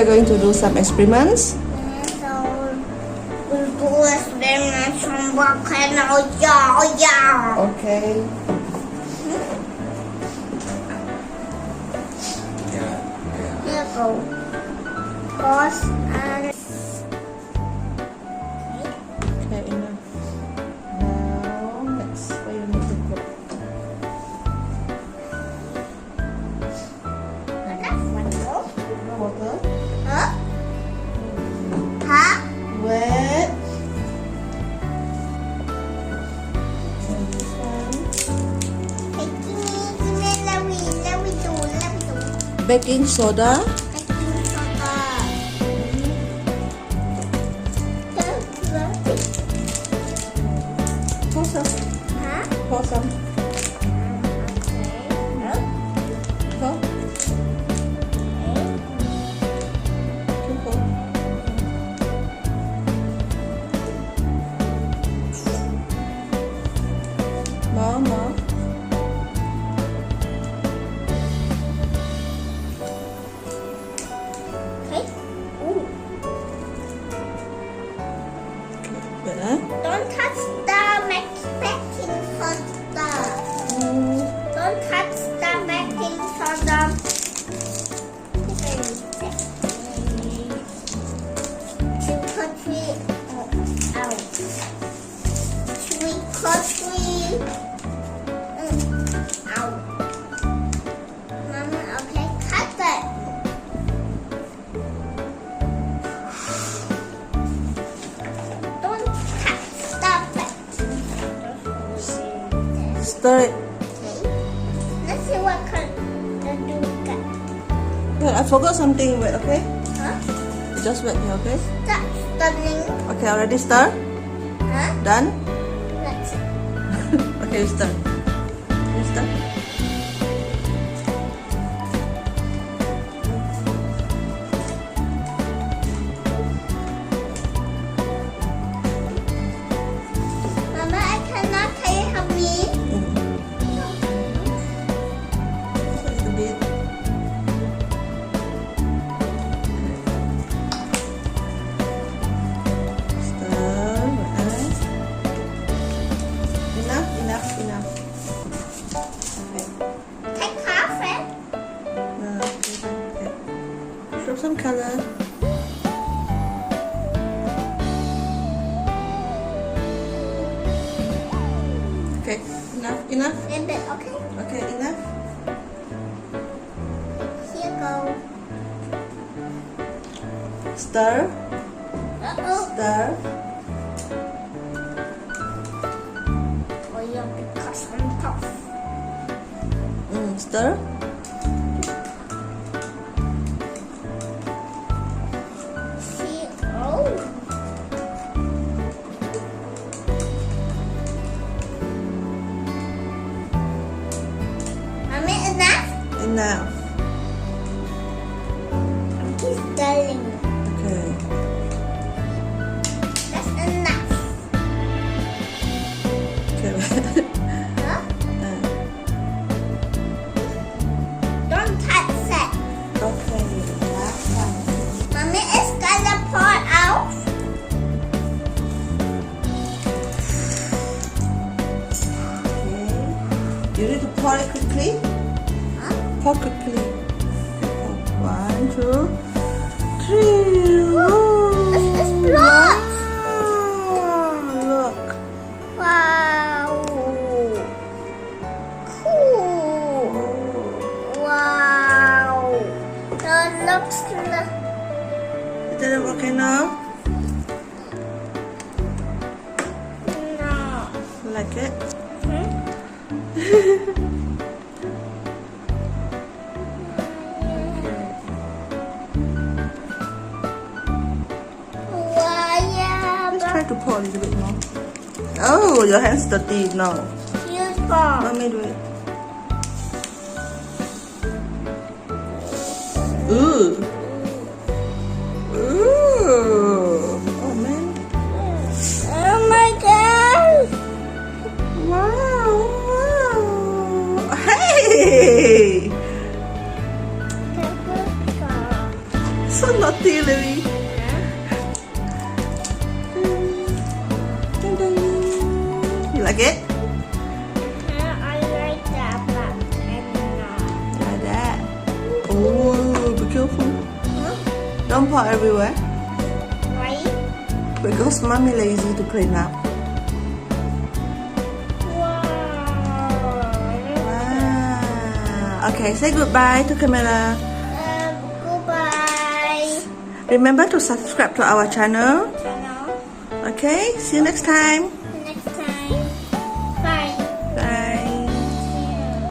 going to do some experiments. So we'll do experiments on volcano. Yeah. Okay. Here go. Pause and Okay, enough. Now, next, where you need to go? that's one go. No water. Huh? Huh? Wet. And this one. Hey, give me, Lewie do. Baking soda. Baking soda. Pour some. Huh? Pour some. Okay. Huh? Pour. Pour. More. Okay. Ooh. Wait, huh? Don't touch the baking soda. Don't touch the baking soda. Mama, okay, cut it. Don't touch the baking soda. Stir it. Let's see what can do. Wait, I forgot something. Wait, okay? Huh? Just wait here, okay? Stop stirring. Okay, already stir? Huh? Done? Let's see. Okay, you stir. You stir. Mama, I cannot tell you how many. Just a bit. Stir. Enough. Okay. Take half it. Okay. Show some color. Okay, enough. A bit, okay? Okay, enough. Here go. Stir. Uh-oh. Stir. Oh, yeah, because I'm tough. Stir. See, oh. Mommy, enough? Enough. He's telling me. Okay. That's enough. Okay. Huh? Don't touch it. Okay. Last one. Mommy, it's gonna pour out. Okay. You need to pour it quickly. Huh? Pour quickly. One, two, three. It's blood. Look. Wow. Cool. Wow. That looks like... Is that okay now? No. Like it? Try to pour a little bit more. Oh, your hand's dirty now. Use for. Let me do it. Ooh. Ooh. Oh man. Oh my god. Wow. Hey. So naughty, Lewie. You like it? I like that, but Like that. Oh, be careful. Don't pour everywhere. right? Because mommy lazy to clean up. Wow. Okay, say goodbye to camera. Goodbye. Remember to subscribe to our channel. Okay, see you next time.